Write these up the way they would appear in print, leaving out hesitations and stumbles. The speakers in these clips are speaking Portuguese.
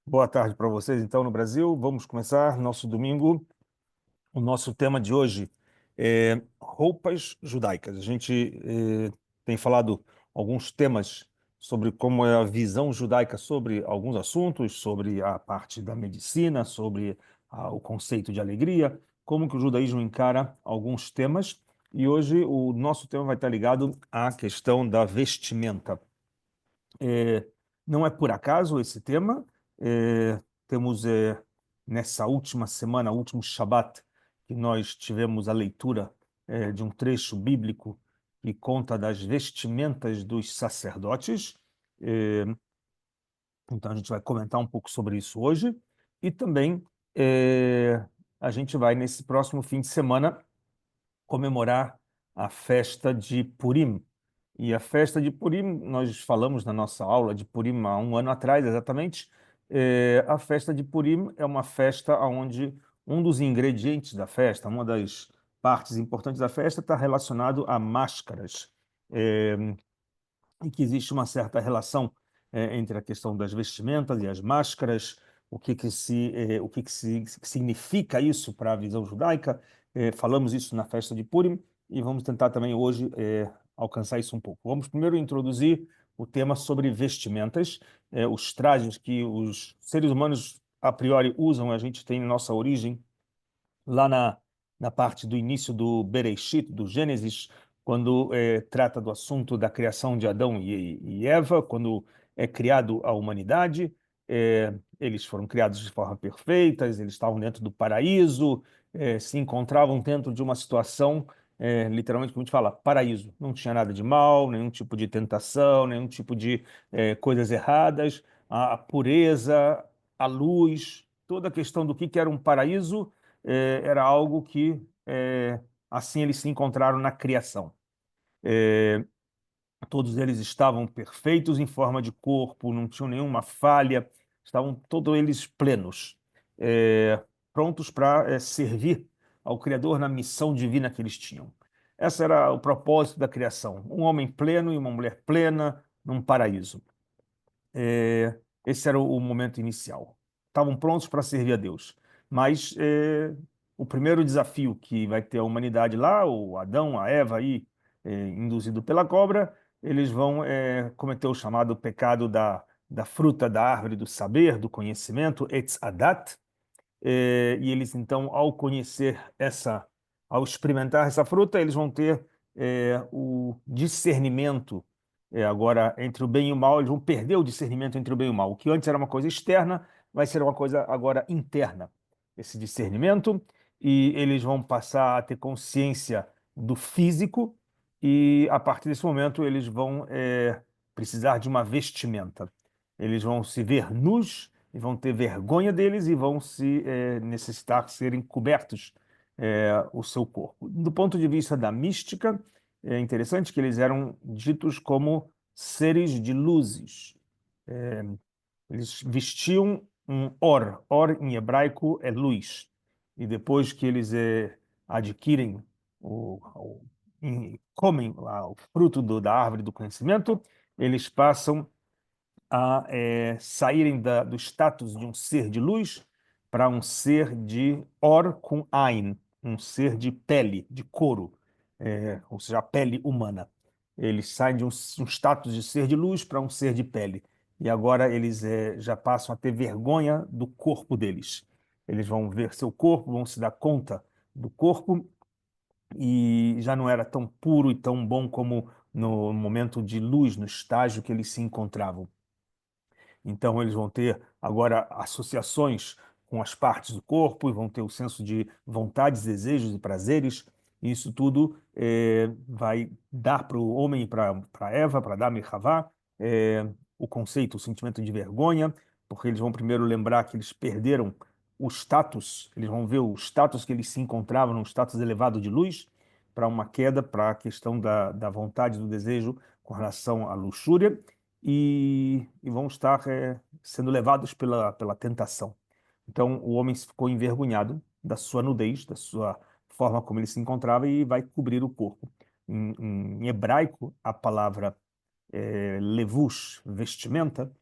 Boa tarde para vocês, então, no Brasil. Vamos começar nosso domingo. O nosso tema de hoje é roupas judaicas. A gente tem falado alguns temas sobre como é a visão judaica sobre alguns assuntos, sobre a parte da medicina, sobre o conceito de alegria, como que o judaísmo encara alguns temas. E hoje o nosso tema vai estar ligado à questão da vestimenta. É, não é por acaso esse tema. Temos nessa última semana, último Shabat, que nós tivemos a leitura de um trecho bíblico que conta das vestimentas dos sacerdotes. É, então a gente vai comentar um pouco sobre isso hoje. E também a gente vai, nesse próximo fim de semana, comemorar a festa de Purim. E a festa de Purim, nós falamos na nossa aula de Purim há um ano atrás, exatamente. A festa de Purim é uma festa onde um dos ingredientes da festa, uma das partes importantes da festa, está relacionado a máscaras. É, e que existe uma certa relação entre a questão das vestimentas e as máscaras, o que significa isso para a visão judaica. Falamos isso na festa de Purim e vamos tentar também hoje alcançar isso um pouco. Vamos primeiro introduzir o tema sobre vestimentas, os trajes que os seres humanos a priori usam. A gente tem nossa origem lá na parte do início do Bereshit, do Gênesis, quando trata do assunto da criação de Adão e Eva, quando é criado a humanidade. Eles foram criados de forma perfeita, eles estavam dentro do paraíso, se encontravam dentro de uma situação, literalmente, como a gente fala, paraíso. Não tinha nada de mal, nenhum tipo de tentação, nenhum tipo de coisas erradas, a pureza, a luz, toda a questão do que era um paraíso era algo que, assim, eles se encontraram na criação. Todos eles estavam perfeitos em forma de corpo, não tinham nenhuma falha, estavam todos eles plenos, prontos para servir ao Criador na missão divina que eles tinham. Esse era o propósito da criação: um homem pleno e uma mulher plena num paraíso. Esse era o momento inicial. Estavam prontos para servir a Deus. Mas o primeiro desafio que vai ter a humanidade lá, o Adão, a Eva aí, induzido pela cobra, eles vão cometer o chamado pecado da fruta da árvore do saber, do conhecimento, Etz Adat. E eles então, ao experimentar essa fruta, eles vão ter o discernimento agora entre o bem e o mal. Eles vão perder o discernimento entre o bem e o mal. O que antes era uma coisa externa, vai ser uma coisa agora interna, esse discernimento, e eles vão passar a ter consciência do físico, e a partir desse momento eles vão precisar de uma vestimenta. Eles vão se ver nus e vão ter vergonha deles e vão se necessitar serem cobertos o seu corpo. Do ponto de vista da mística, é interessante que eles eram ditos como seres de luzes. Eles vestiam um or. Or em hebraico é luz. E depois que eles adquirem comem lá o fruto da árvore do conhecimento, eles passam a saírem do status de um ser de luz para um ser de Or com Ain, um ser de pele, de couro, ou seja, a pele humana. Eles saem de um status de ser de luz para um ser de pele. E agora eles já passam a ter vergonha do corpo deles. Eles vão ver seu corpo, vão se dar conta do corpo, e já não era tão puro e tão bom como no momento de luz, no estágio que eles se encontravam. Então, eles vão ter agora associações com as partes do corpo e vão ter o senso de vontades, desejos e prazeres. E isso tudo vai dar para o homem e para Eva, para Adão e Havá, o conceito, o sentimento de vergonha, porque eles vão primeiro lembrar que eles perderam o status, eles vão ver o status que eles se encontravam, num status elevado de luz, para uma queda, para a questão da vontade, do desejo com relação à luxúria, e vão estar sendo levados pela tentação. Então, o homem ficou envergonhado da sua nudez, da sua forma como ele se encontrava, e vai cobrir o corpo. Em hebraico, a palavra levush, vestimenta,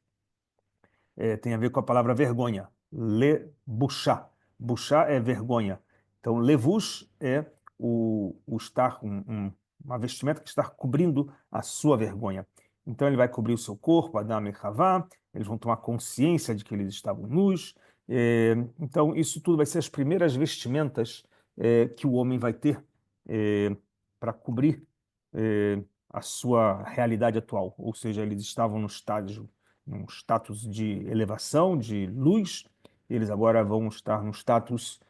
tem a ver com a palavra vergonha. Lebushá. Bushá é vergonha. Então, levush é o estar, uma vestimenta que está cobrindo a sua vergonha. Então, ele vai cobrir o seu corpo, Adam e Havá, eles vão tomar consciência de que eles estavam nus. Então, isso tudo vai ser as primeiras vestimentas que o homem vai ter para cobrir a sua realidade atual. Ou seja, eles estavam num status de elevação, de luz, eles agora vão estar num status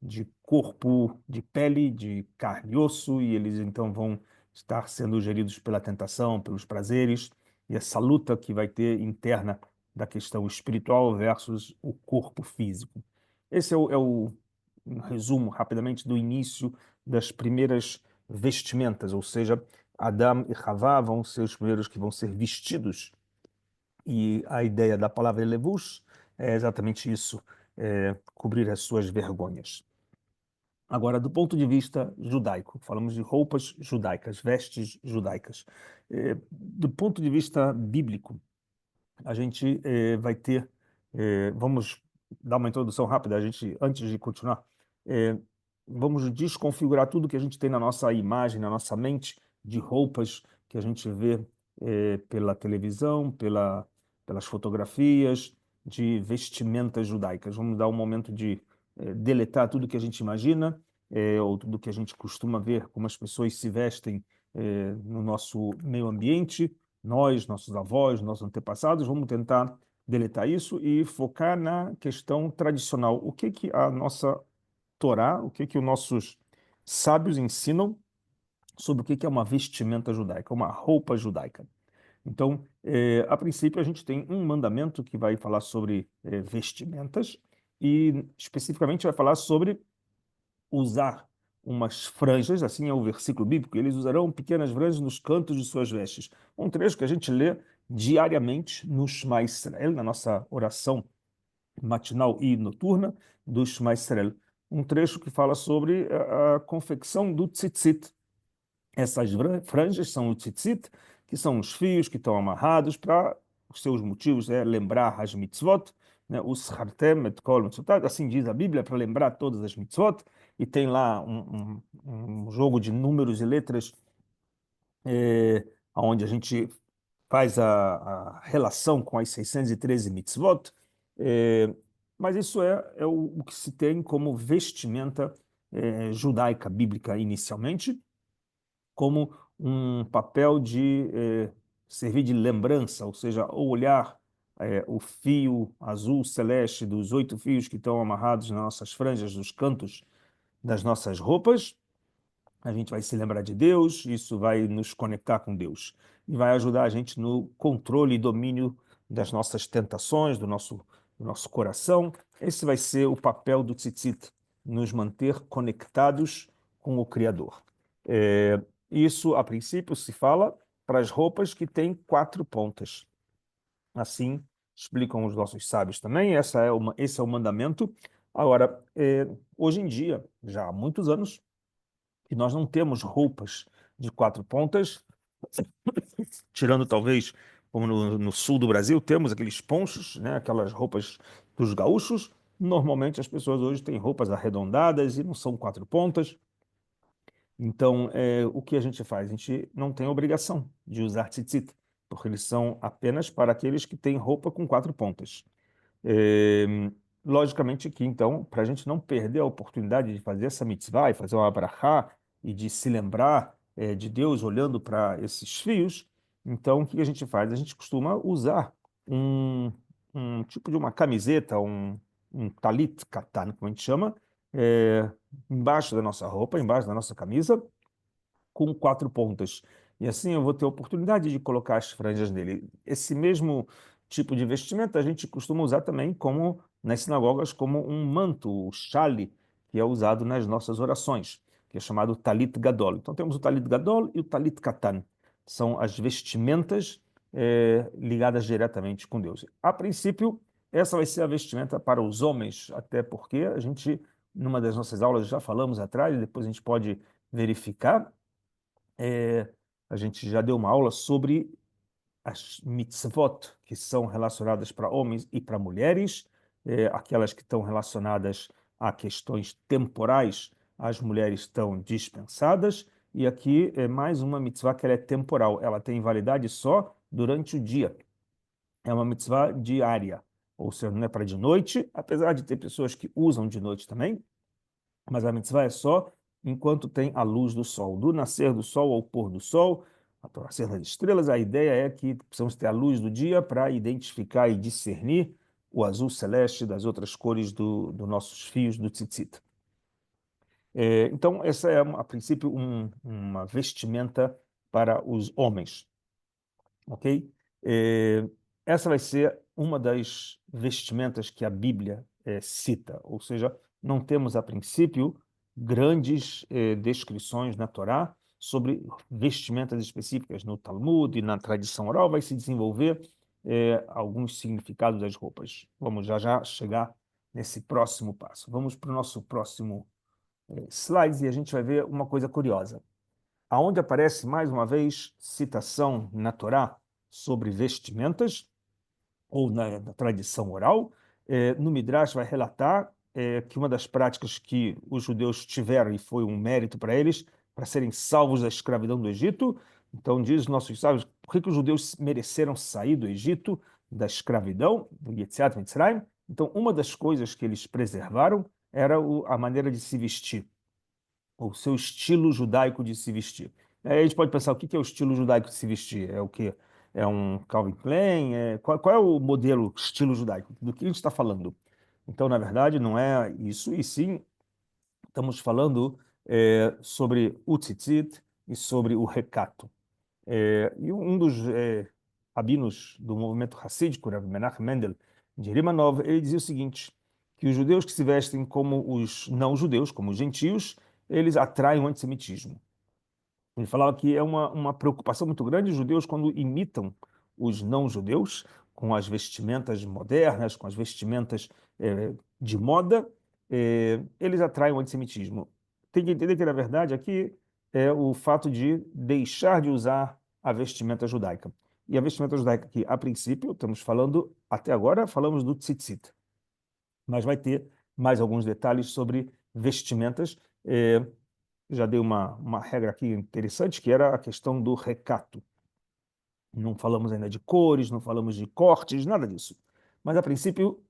de corpo, de pele, de carne e osso, e eles então vão estar sendo geridos pela tentação, pelos prazeres, e essa luta que vai ter interna da questão espiritual versus o corpo físico. Esse é um resumo rapidamente do início das primeiras vestimentas, ou seja, Adão e Havá vão ser os primeiros que vão ser vestidos. E a ideia da palavra levush é exatamente isso, cobrir as suas vergonhas. Agora, do ponto de vista judaico, falamos de roupas judaicas, vestes judaicas. Do ponto de vista bíblico, a gente vai ter, vamos dar uma introdução rápida, a gente, antes de continuar, eh, vamos desconfigurar tudo que a gente tem na nossa imagem, na nossa mente, de roupas que a gente vê pela televisão, pelas fotografias, de vestimentas judaicas. Vamos dar um momento de deletar tudo que a gente imagina, ou tudo que a gente costuma ver, como as pessoas se vestem no nosso meio ambiente, nós, nossos avós, nossos antepassados, vamos tentar deletar isso e focar na questão tradicional. O que que a nossa Torá, o que que os nossos sábios ensinam sobre o que que é uma vestimenta judaica, uma roupa judaica. Então, a princípio, a gente tem um mandamento que vai falar sobre vestimentas e, especificamente, vai falar sobre usar umas franjas, assim é o versículo bíblico, eles usarão pequenas franjas nos cantos de suas vestes. Um trecho que a gente lê diariamente no Shema Israel, na nossa oração matinal e noturna do Shema Israel. Um trecho que fala sobre a confecção do tzitzit. Essas franjas são o tzitzit, que são os fios que estão amarrados para os seus motivos, lembrar as mitzvot, né, os hartem et kol mitzvotat, assim diz a Bíblia, para lembrar todas as mitzvot, e tem lá um jogo de números e letras, onde a gente faz a relação com as 613 mitzvot, mas isso é o que se tem como vestimenta judaica bíblica inicialmente, como um papel de servir de lembrança, ou seja, olhar o fio azul celeste dos 8 fios que estão amarrados nas nossas franjas, dos cantos das nossas roupas, a gente vai se lembrar de Deus, isso vai nos conectar com Deus e vai ajudar a gente no controle e domínio das nossas tentações, do nosso coração. Esse vai ser o papel do tzitzit, nos manter conectados com o Criador. Isso, a princípio, se fala para as roupas que têm 4 pontas. Assim explicam os nossos sábios também, esse é o mandamento. Agora, hoje em dia, já há muitos anos, que nós não temos roupas de 4 pontas, tirando talvez, como no sul do Brasil, temos aqueles ponchos, né, aquelas roupas dos gaúchos. Normalmente as pessoas hoje têm roupas arredondadas e não são 4 pontas. Então, o que a gente faz? A gente não tem obrigação de usar tzitzit, porque eles são apenas para aqueles que têm roupa com 4 pontas. É, logicamente que, então, para a gente não perder a oportunidade de fazer essa mitzvah e fazer uma brachá e de se lembrar de Deus olhando para esses fios, então o que a gente faz? A gente costuma usar um, um tipo de uma camiseta, um talit katan, como a gente chama, é, embaixo da nossa roupa, embaixo da nossa camisa, com 4 pontas. E assim eu vou ter a oportunidade de colocar as franjas nele. Esse mesmo tipo de vestimenta a gente costuma usar também como nas sinagogas como um manto, o chale, que é usado nas nossas orações, que é chamado talit gadol. Então temos o talit gadol e o talit katan. São as vestimentas ligadas diretamente com Deus. A princípio, essa vai ser a vestimenta para os homens, até porque a gente, numa das nossas aulas, já falamos atrás, depois a gente pode verificar, a gente já deu uma aula sobre as mitzvot, que são relacionadas para homens e para mulheres, aquelas que estão relacionadas a questões temporais, as mulheres estão dispensadas, e aqui é mais uma mitzvah que ela é temporal, ela tem validade só durante o dia. É uma mitzvah diária, ou seja, não é para de noite, apesar de ter pessoas que usam de noite também, mas a mitzvah é só enquanto tem a luz do sol. Do nascer do sol ao pôr do sol, ao nascer das estrelas, a ideia é que precisamos ter a luz do dia para identificar e discernir o azul celeste das outras cores dos nossos fios do tzitzit. Então, essa é, a princípio, uma vestimenta para os homens, ok? Essa vai ser uma das vestimentas que a Bíblia cita, ou seja, não temos, a princípio, grandes descrições na Torá sobre vestimentas específicas. No Talmud e na tradição oral vai se desenvolver alguns significados das roupas. Vamos já já chegar nesse próximo passo. Vamos para o nosso próximo slide e a gente vai ver uma coisa curiosa. Aonde aparece, mais uma vez, citação na Torá sobre vestimentas, ou na tradição oral, no Midrash vai relatar que uma das práticas que os judeus tiveram, e foi um mérito para eles, para serem salvos da escravidão do Egito, então diz nossos sábios, por que os judeus mereceram sair do Egito, da escravidão, do Yetziat Mitzrayim? Então, uma das coisas que eles preservaram era a maneira de se vestir, o seu estilo judaico de se vestir. Aí a gente pode pensar, o que é o estilo judaico de se vestir? É o quê? É um Calvin Klein? Qual é o modelo estilo judaico? Do que a gente está falando? Então, na verdade, não é isso, e sim, estamos falando sobre o tzitzit e sobre o recato. E um dos rabinos do movimento hassídico, Rav Menachem Mendel, de Rimanov, ele dizia o seguinte, que os judeus que se vestem como os não-judeus, como os gentios, eles atraem o antissemitismo. Ele falava que é uma preocupação muito grande os judeus quando imitam os não-judeus com as vestimentas modernas, com as vestimentas de moda, eles atraem o antissemitismo. Tem que entender que, na verdade, aqui é o fato de deixar de usar a vestimenta judaica. E a vestimenta judaica aqui, a princípio, estamos falando, até agora, falamos do tzitzit, mas vai ter mais alguns detalhes sobre vestimentas. Já dei uma regra aqui interessante, que era a questão do recato. Não falamos ainda de cores, não falamos de cortes, nada disso. Mas, a princípio,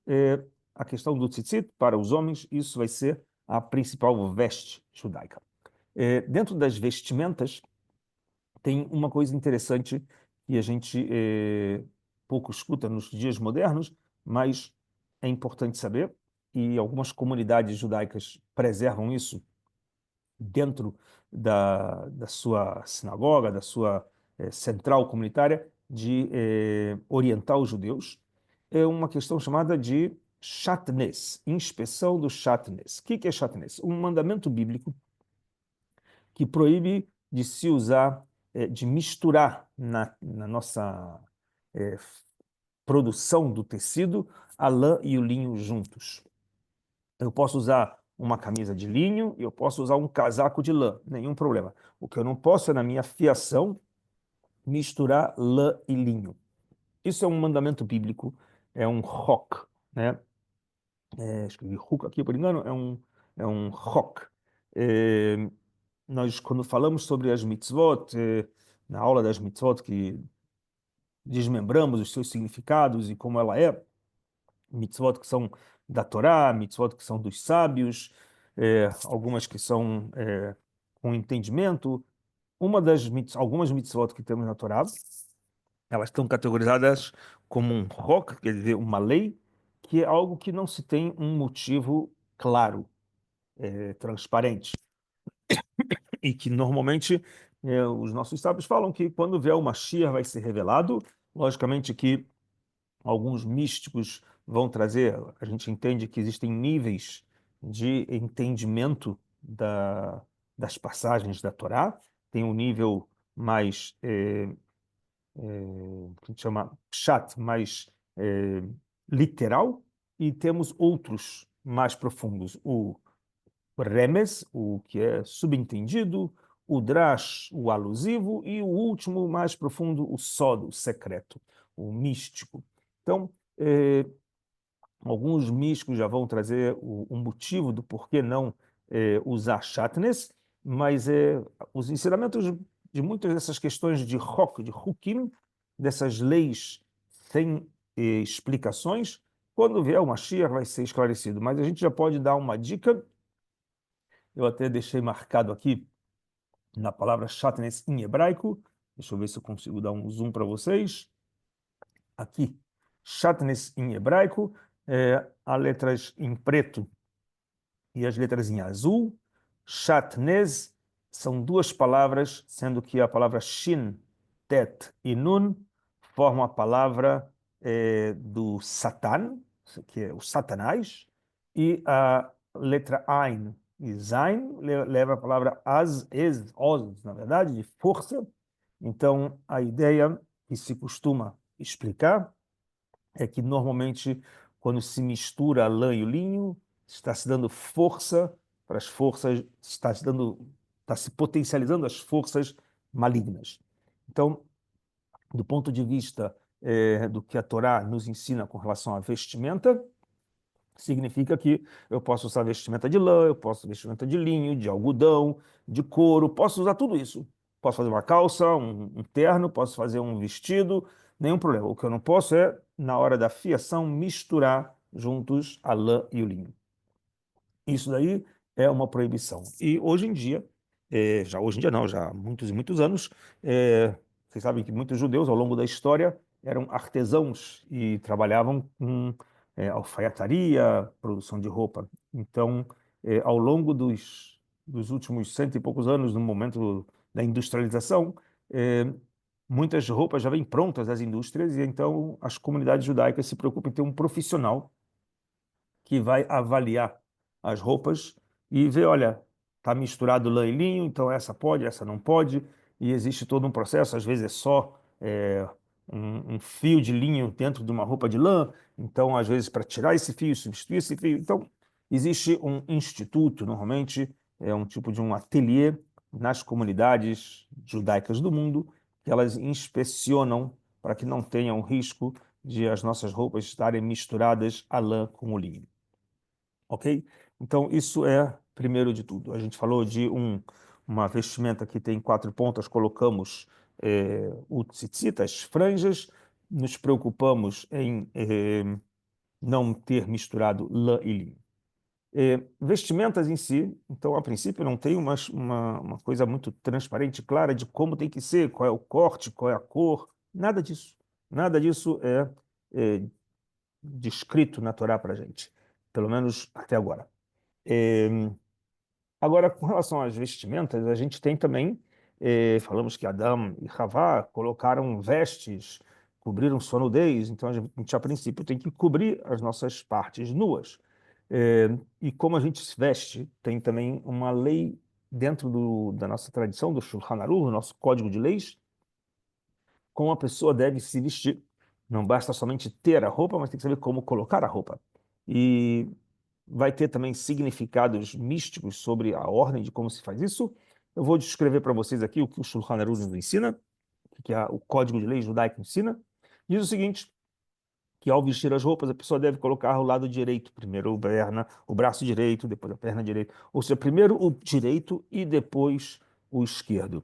a questão do tzitzit, para os homens, isso vai ser a principal veste judaica. Dentro das vestimentas, tem uma coisa interessante que a gente pouco escuta nos dias modernos, mas é importante saber, e algumas comunidades judaicas preservam isso dentro da sua sinagoga, da sua central comunitária, de orientar os judeus, é uma questão chamada de shatnez, inspeção do shatnez. O que é shatnez? Um mandamento bíblico que proíbe de se usar, de misturar na nossa eh, produção do tecido a lã e o linho juntos. Eu posso usar uma camisa de linho e eu posso usar um casaco de lã, nenhum problema. O que eu não posso é, na minha fiação, misturar lã e linho. Isso é um mandamento bíblico, é um chok, né? Escrevi chuk aqui por engano, é um chok. Nós, quando falamos sobre as mitzvot, na aula das mitzvot, que desmembramos os seus significados e como ela é, mitzvot que são da Torá, mitzvot que são dos sábios, algumas que são com entendimento. Algumas mitzvot que temos na Torá, elas estão categorizadas como um hok, quer dizer, uma lei, que é algo que não se tem um motivo claro, transparente. E que normalmente os nossos sábios falam que quando vier o Mashiach vai ser revelado, logicamente que alguns místicos vão trazer, a gente entende que existem níveis de entendimento das passagens da Torá, tem um nível mais, que a gente chama pshat, mais literal, e temos outros mais profundos, o remes, o que é subentendido, o drash, o alusivo, e o último, o mais profundo, o sod, o secreto, o místico. Então, alguns místicos já vão trazer o motivo do porquê não usar shatnez, mas os ensinamentos de muitas dessas questões de Hok, de Hukim, dessas leis sem explicações, quando vier o Mashiach vai ser esclarecido. Mas a gente já pode dar uma dica, eu até deixei marcado aqui na palavra shatnez em hebraico, deixa eu ver se eu consigo dar um zoom para vocês. Aqui, shatnez em hebraico, há letras em preto e as letras em azul. Shatnez são duas palavras, sendo que a palavra Shin, Tet e Nun formam a palavra do Satan, que é o Satanás, e a letra Ain e Zain leva a palavra Oz, na verdade, de força. Então, a ideia que se costuma explicar é que normalmente quando se mistura a lã e o linho, está se dando força para as forças, está se potencializando as forças malignas. Então, do ponto de vista do que a Torá nos ensina com relação à vestimenta, significa que eu posso usar vestimenta de lã, eu posso usar vestimenta de linho, de algodão, de couro, posso usar tudo isso. Posso fazer uma calça, um terno, posso fazer um vestido, nenhum problema. O que eu não posso é, na hora da fiação, misturar juntos a lã e o linho. Isso daí é uma proibição. E hoje em dia, já hoje em dia não, já há muitos e muitos anos, vocês sabem que muitos judeus, ao longo da história, eram artesãos e trabalhavam com alfaiataria, produção de roupa. Então, ao longo dos últimos cento e poucos anos, no momento da industrialização, muitas roupas já vêm prontas das indústrias e então as comunidades judaicas se preocupam em ter um profissional que vai avaliar as roupas e ver, olha, está misturado lã e linho, então essa pode, essa não pode, e existe todo um processo, às vezes é só um fio de linho dentro de uma roupa de lã, então às vezes para tirar esse fio, substituir esse fio, então existe um instituto, normalmente é um tipo de um ateliê nas comunidades judaicas do mundo, que elas inspecionam para que não tenha um risco de as nossas roupas estarem misturadas a lã com o linho. Ok? Então, isso é primeiro de tudo. A gente falou de uma vestimenta que tem quatro pontas, colocamos o tzitzit, as franjas, nos preocupamos em não ter misturado lã e linho. Vestimentas em si, então, a princípio, não tem uma coisa muito transparente, clara de como tem que ser, qual é o corte, qual é a cor, nada disso. Nada disso é descrito na Torá para a gente, pelo menos até agora. É, Agora, com relação às vestimentas, a gente tem também, falamos que Adão e Havá colocaram vestes, cobriram sua nudez, então a gente, a princípio, tem que cobrir as nossas partes nuas. E como a gente se veste, tem também uma lei dentro da nossa tradição, do Shulchan Aruch, do nosso código de leis, como a pessoa deve se vestir. Não basta somente ter a roupa, mas tem que saber como colocar a roupa. E vai ter também significados místicos sobre a ordem de como se faz isso. Eu vou descrever para vocês aqui o que o Shulchan Aruch nos ensina, o que o Código de Lei Judaico ensina. Diz o seguinte, que ao vestir as roupas, a pessoa deve colocar o lado direito, primeiro o braço direito, depois a perna direita. Ou seja, primeiro o direito e depois o esquerdo.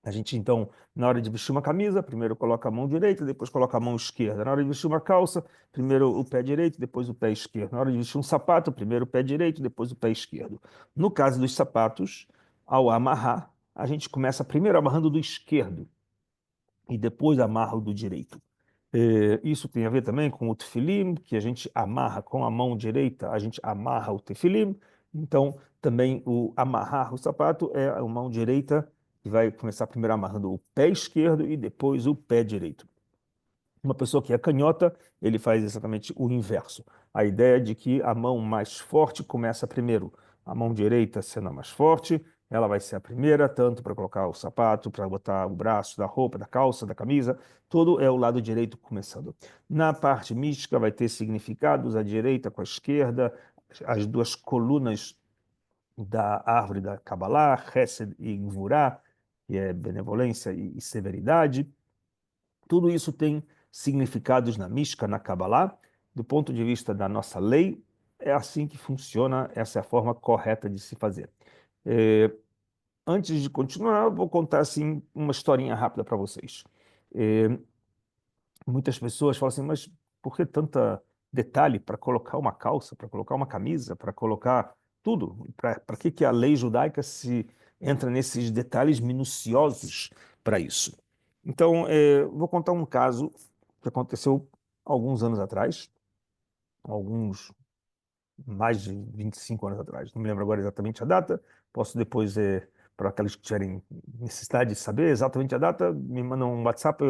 A gente, então, na hora de vestir uma camisa, primeiro coloca a mão direita, depois coloca a mão esquerda. Na hora de vestir uma calça, primeiro o pé direito, depois o pé esquerdo. Na hora de vestir um sapato, primeiro o pé direito, depois o pé esquerdo. No caso dos sapatos, ao amarrar, a gente começa primeiro amarrando do esquerdo e depois amarra o do direito. Isso tem a ver também com o tefilim, que a gente amarra com a mão direita, a gente amarra o tefilim. Então, também o amarrar o sapato é a mão direita que vai começar primeiro amarrando o pé esquerdo e depois o pé direito. Uma pessoa que é canhota, ele faz exatamente o inverso. A ideia de que a mão mais forte começa primeiro. A mão direita sendo a mais forte, ela vai ser a primeira, tanto para colocar o sapato, para botar o braço da roupa, da calça, da camisa, todo é o lado direito começando. Na parte mística vai ter significados, a direita com a esquerda, as duas colunas da árvore da Kabbalah, Hesed e Gvurá, que é benevolência e severidade. Tudo isso tem significados na Mishka, na Kabbalah. Do ponto de vista da nossa lei, é assim que funciona, essa é a forma correta de se fazer. É, Antes de continuar, eu vou contar assim uma historinha rápida para vocês. É, Muitas pessoas falam assim, mas por que tanta detalhe para colocar uma calça, para colocar uma camisa, para colocar tudo? Para que a lei judaica se entra nesses detalhes minuciosos para isso? Então, vou contar um caso que aconteceu alguns anos atrás, alguns mais de 25 anos atrás. Não me lembro agora exatamente a data. Posso depois, para aqueles que tiverem necessidade de saber exatamente a data, me mandam um WhatsApp,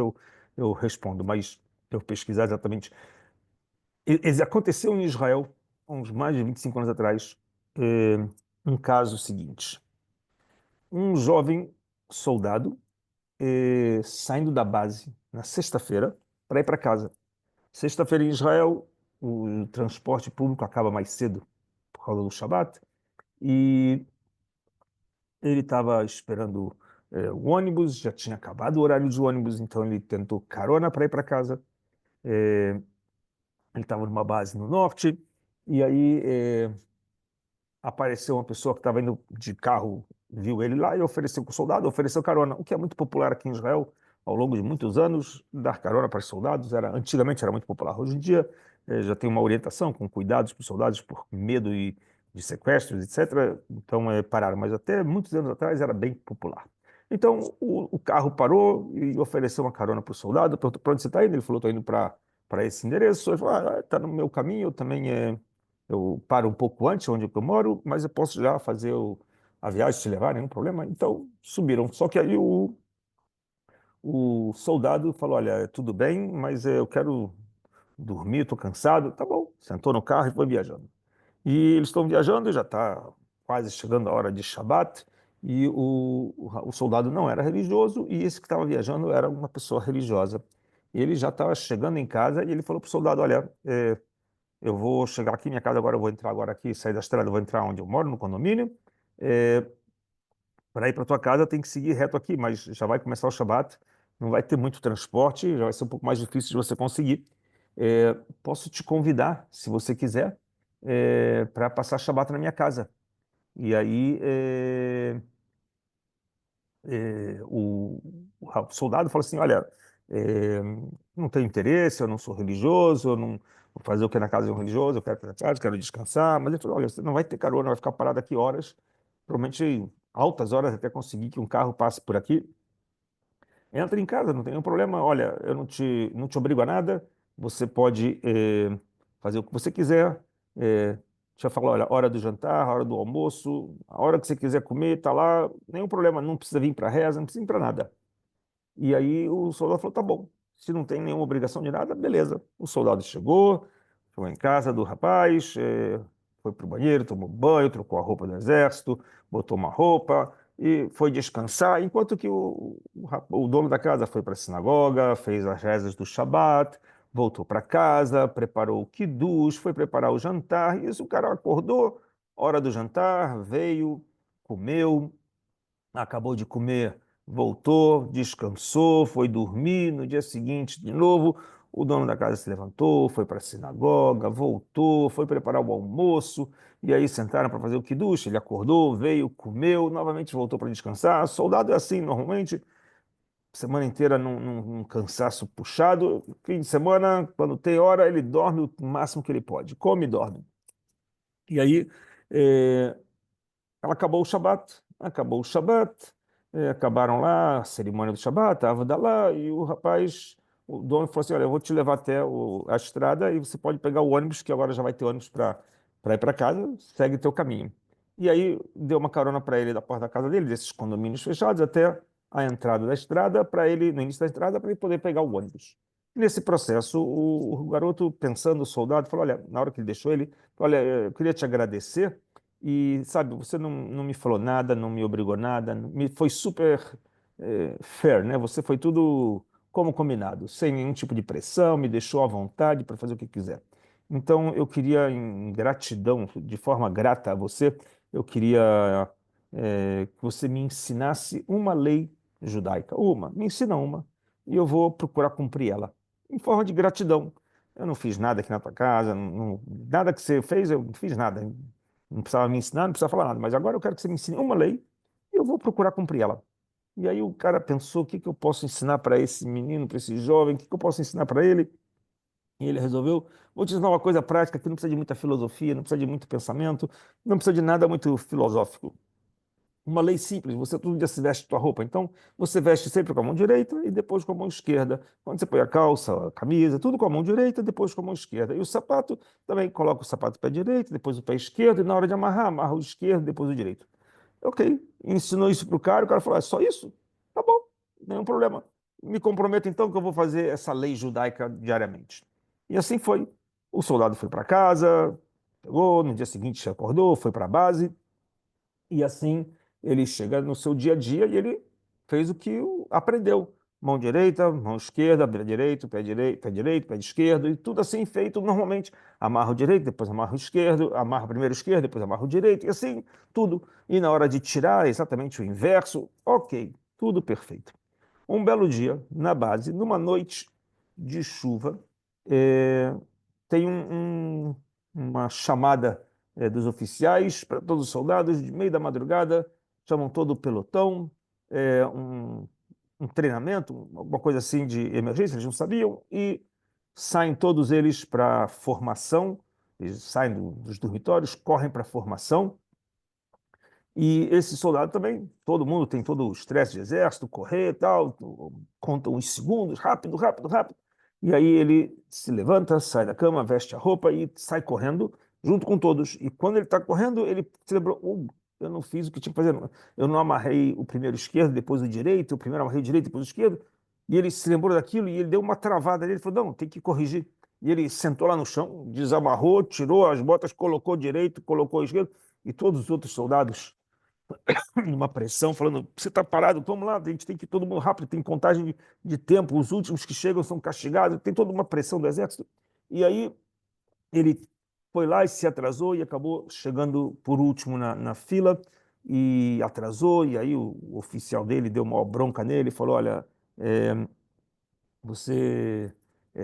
eu respondo. Mas eu pesquisar exatamente. Aconteceu em Israel, há uns mais de 25 anos atrás, um caso seguinte. Um jovem soldado saindo da base na sexta-feira para ir para casa. Sexta-feira em Israel, o transporte público acaba mais cedo por causa do Shabat, e ele estava esperando o ônibus, já tinha acabado o horário de ônibus, então ele tentou carona para ir para casa. Ele estava numa base no norte, e aí apareceu uma pessoa que estava indo de carro, viu ele lá e ofereceu com o soldado, ofereceu carona, o que é muito popular aqui em Israel ao longo de muitos anos, dar carona para os soldados, antigamente era muito popular. Hoje em dia já tem uma orientação com cuidados para os soldados por medo de sequestros, etc. Então pararam, mas até muitos anos atrás era bem popular. Então o carro parou e ofereceu uma carona para o soldado, perguntou para onde você está indo? Ele falou, estou indo para esse endereço. Ele falou, está no meu caminho, eu também eu paro um pouco antes, onde eu moro, mas eu posso já fazer a viagem, te levar, nenhum problema. Então, subiram. Só que aí o soldado falou, olha, tudo bem, mas eu quero dormir, estou cansado. Tá bom. Sentou no carro e foi viajando. E eles estão viajando, já está quase chegando a hora de Shabat, e o soldado não era religioso, e esse que estava viajando era uma pessoa religiosa. Ele já estava chegando em casa e ele falou para o soldado, olha, eu vou chegar aqui, minha casa agora, eu vou entrar agora aqui, sair da estrada, eu vou entrar onde eu moro, no condomínio. Para ir para tua casa, tem que seguir reto aqui, mas já vai começar o Shabat, não vai ter muito transporte, já vai ser um pouco mais difícil de você conseguir. Posso te convidar, se você quiser, para passar Shabat na minha casa. E aí, o soldado falou assim: olha, é, não tenho interesse, eu não sou religioso, eu não vou fazer o que na casa de um religioso, eu quero ir para casa, quero descansar. Mas ele falou: olha, você não vai ter carona, vai ficar parado aqui horas, provavelmente altas horas até conseguir que um carro passe por aqui. Entra em casa, não tem nenhum problema. Olha, eu não te obrigo a nada. Você pode fazer o que você quiser. Já falou, olha, hora do jantar, hora do almoço, a hora que você quiser comer, tá lá. Nenhum problema. Não precisa vir para reza, não precisa vir para nada. E aí o soldado falou, tá bom. Se não tem nenhuma obrigação de nada, beleza. O soldado chegou, foi em casa do rapaz, foi pro banheiro, tomou banho, trocou a roupa do exército, botou uma roupa e foi descansar, enquanto que o dono da casa foi para a sinagoga, fez as rezas do Shabat, voltou para casa, preparou o kiddush, foi preparar o jantar, e isso o cara acordou, hora do jantar, veio, comeu, acabou de comer, voltou, descansou, foi dormir. No dia seguinte, de novo, o dono da casa se levantou, foi para a sinagoga, voltou, foi preparar o almoço, e aí sentaram para fazer o quidush. Ele acordou, veio, comeu, novamente voltou para descansar. Soldado é assim, normalmente, semana inteira num cansaço puxado. Fim de semana, quando tem hora, ele dorme o máximo que ele pode, come e dorme. E aí, eh, ela acabou o Shabat, acabaram lá a cerimônia do Shabat, a Havdalah, e o rapaz, o dono falou assim, olha, eu vou te levar até a estrada e você pode pegar o ônibus, que agora já vai ter ônibus para ir para casa, segue teu caminho. E aí deu uma carona para ele da porta da casa dele, desses condomínios fechados, até a entrada da estrada, para ele, no início da estrada, para ele poder pegar o ônibus. Nesse processo, o garoto, pensando, o soldado, falou, olha, na hora que ele deixou ele, olha, eu queria te agradecer, e, sabe, você não me falou nada, não me obrigou nada, foi super fair, né? Você foi tudo como combinado, sem nenhum tipo de pressão, me deixou à vontade para fazer o que quiser. Então, eu queria, em gratidão, de forma grata a você, eu queria que você me ensinasse uma lei judaica. Me ensina uma, e eu vou procurar cumprir ela, em forma de gratidão. Eu não fiz nada aqui na tua casa, nada que você fez, eu não fiz nada. Não precisava me ensinar, não precisava falar nada, mas agora eu quero que você me ensine uma lei, e eu vou procurar cumprir ela. E aí o cara pensou, o que que eu posso ensinar para esse menino, para esse jovem, o que que eu posso ensinar para ele? E ele resolveu, vou te ensinar uma coisa prática que não precisa de muita filosofia, não precisa de muito pensamento, não precisa de nada muito filosófico. Uma lei simples, você todo dia se veste tua roupa, então você veste sempre com a mão direita e depois com a mão esquerda. Quando você põe a calça, a camisa, tudo com a mão direita, depois com a mão esquerda. E o sapato, também coloca o sapato pé direito, depois o pé esquerdo, e na hora de amarrar, amarra o esquerdo, depois o direito. Ok, ensinou isso pro cara, o cara falou, é só isso? Tá bom, nenhum problema. Me comprometo então que eu vou fazer essa lei judaica diariamente. E assim foi. O soldado foi para casa, pegou, no dia seguinte acordou, foi para a base, e assim ele chega no seu dia a dia e ele fez o que aprendeu. Mão direita, mão esquerda, pé direito, pé direito, pé esquerdo, e tudo assim feito normalmente. Amarra o direito, depois amarra o esquerdo, amarra primeiro o esquerdo, depois amarra o direito, e assim tudo. E na hora de tirar, é exatamente o inverso. Ok, tudo perfeito. Um belo dia, na base, numa noite de chuva, eh, tem uma chamada dos oficiais para todos os soldados, de meio da madrugada, chamam todo o pelotão, eh, um, um treinamento, alguma coisa assim de emergência, eles não sabiam, e saem todos eles para formação, eles saem dos dormitórios, correm para a formação, e esse soldado também, todo mundo tem todo o estresse de exército, correr e tal, contam os segundos, rápido, rápido, rápido. E aí ele se levanta, sai da cama, veste a roupa e sai correndo junto com todos. E quando ele está correndo, ele se lembrou, eu não fiz o que tinha que fazer. Eu não amarrei o primeiro esquerdo, depois o direito, o primeiro amarrei o direito, depois o esquerdo. E ele se lembrou daquilo e ele deu uma travada nele, ele falou, não, tem que corrigir. E ele sentou lá no chão, desamarrou, tirou as botas, colocou direito, colocou esquerdo, e todos os outros soldados numa pressão, falando: você está parado, vamos lá, a gente tem que ir todo mundo rápido, tem contagem de tempo, os últimos que chegam são castigados, tem toda uma pressão do exército. E aí ele foi lá e se atrasou e acabou chegando por último na fila e atrasou. E aí o oficial dele deu uma bronca nele e falou: olha, é, você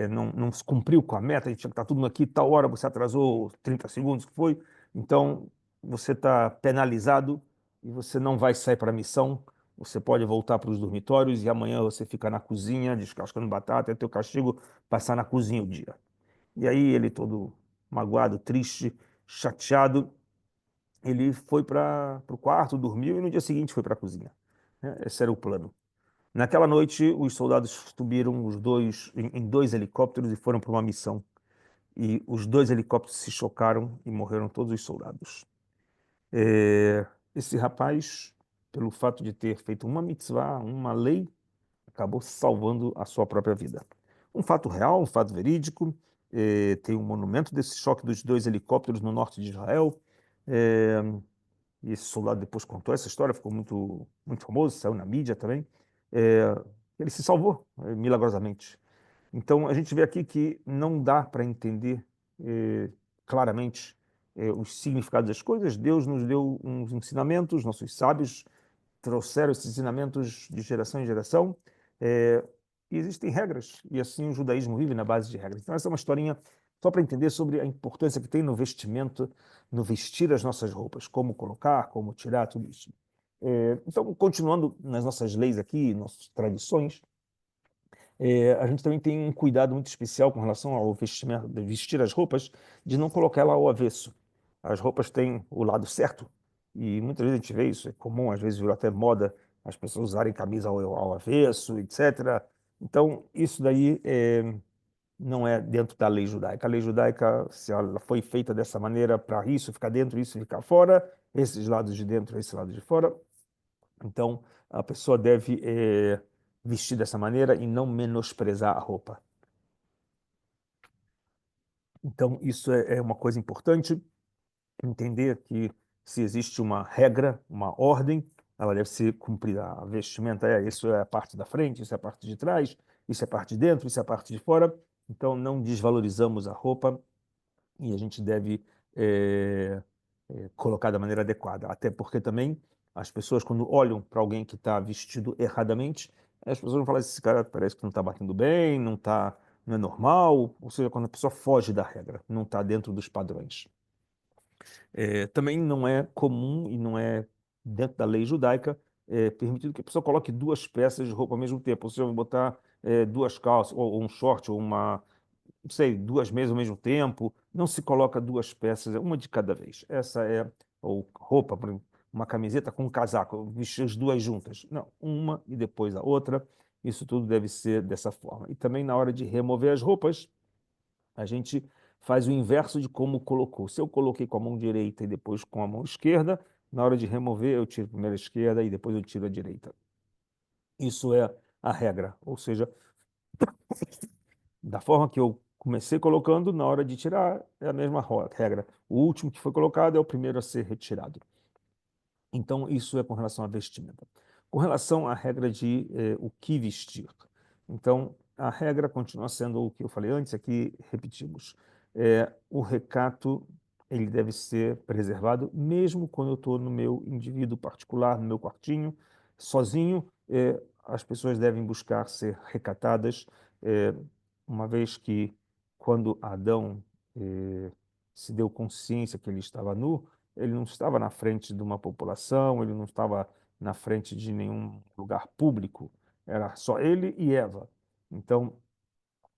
não cumpriu com a meta, a gente tinha que estar tudo aqui, tal hora você atrasou 30 segundos, que foi, então você está penalizado e você não vai sair para a missão, você pode voltar para os dormitórios e amanhã você fica na cozinha descascando batata, é teu castigo passar na cozinha o dia. E aí ele todo magoado, triste, chateado, ele foi para o quarto, dormiu e no dia seguinte foi para a cozinha. Esse era o plano. Naquela noite, os soldados subiram os dois em dois helicópteros e foram para uma missão. E os dois helicópteros se chocaram e morreram todos os soldados. Esse rapaz, pelo fato de ter feito uma mitzvah, uma lei, acabou salvando a sua própria vida. Um fato real, um fato verídico. Tem um monumento desse choque dos dois helicópteros no norte de Israel. É, e esse soldado depois contou essa história, ficou muito, muito famoso, saiu na mídia também. É, ele se salvou, milagrosamente. Então, a gente vê aqui que não dá para entender claramente os significados das coisas. Deus nos deu uns ensinamentos, nossos sábios trouxeram esses ensinamentos de geração em geração. É, e existem regras, e assim o judaísmo vive na base de regras. Então, essa é uma historinha só para entender sobre a importância que tem no vestimento, no vestir as nossas roupas, como colocar, como tirar, tudo isso. Então, continuando nas nossas leis aqui, nossas tradições, a gente também tem um cuidado muito especial com relação ao vestimento, de vestir as roupas, de não colocar ela ao avesso. As roupas têm o lado certo, e muitas vezes a gente vê isso, é comum, às vezes virou até moda, as pessoas usarem camisa ao avesso, etc. Então, isso daí não é dentro da lei judaica. A lei judaica, se ela foi feita dessa maneira para isso ficar dentro, isso ficar fora, esses lados de dentro, esse lado de fora, então, a pessoa deve vestir dessa maneira e não menosprezar a roupa. Então, isso é uma coisa importante, entender que se existe uma regra, uma ordem, ela deve ser cumprida. A vestimenta isso é a parte da frente, isso é a parte de trás, isso é a parte de dentro, isso é a parte de fora. Então, não desvalorizamos a roupa e a gente deve colocar da maneira adequada. Até porque também as pessoas, quando olham para alguém que está vestido erradamente, as pessoas vão falar: esse cara parece que não está batendo bem, não é normal. Ou seja, quando a pessoa foge da regra, não está dentro dos padrões. Também não é comum e não é dentro da lei judaica permitido que a pessoa coloque duas peças de roupa ao mesmo tempo. Ou seja, vai botar duas calças, ou um short, ou não sei, duas meias ao mesmo tempo. Não se coloca duas peças, uma de cada vez. Essa é, ou roupa, por exemplo, uma camiseta com um casaco, vestir as duas juntas. Não, uma e depois a outra. Isso tudo deve ser dessa forma. E também na hora de remover as roupas, a gente faz o inverso de como colocou. Se eu coloquei com a mão direita e depois com a mão esquerda, na hora de remover, eu tiro primeiro a esquerda e depois eu tiro a direita. Isso é a regra. Ou seja, da forma que eu comecei colocando, na hora de tirar, é a mesma regra. O último que foi colocado é o primeiro a ser retirado. Então, isso é com relação à vestimenta. Com relação à regra de o que vestir. Então, a regra continua sendo o que eu falei antes, aqui repetimos. O recato, ele deve ser preservado, mesmo quando eu estou no meu indivíduo particular, no meu quartinho, sozinho, as pessoas devem buscar ser recatadas, eh, uma vez que quando Adão se deu consciência que ele estava nu, ele não estava na frente de uma população, ele não estava na frente de nenhum lugar público, era só ele e Eva. Então,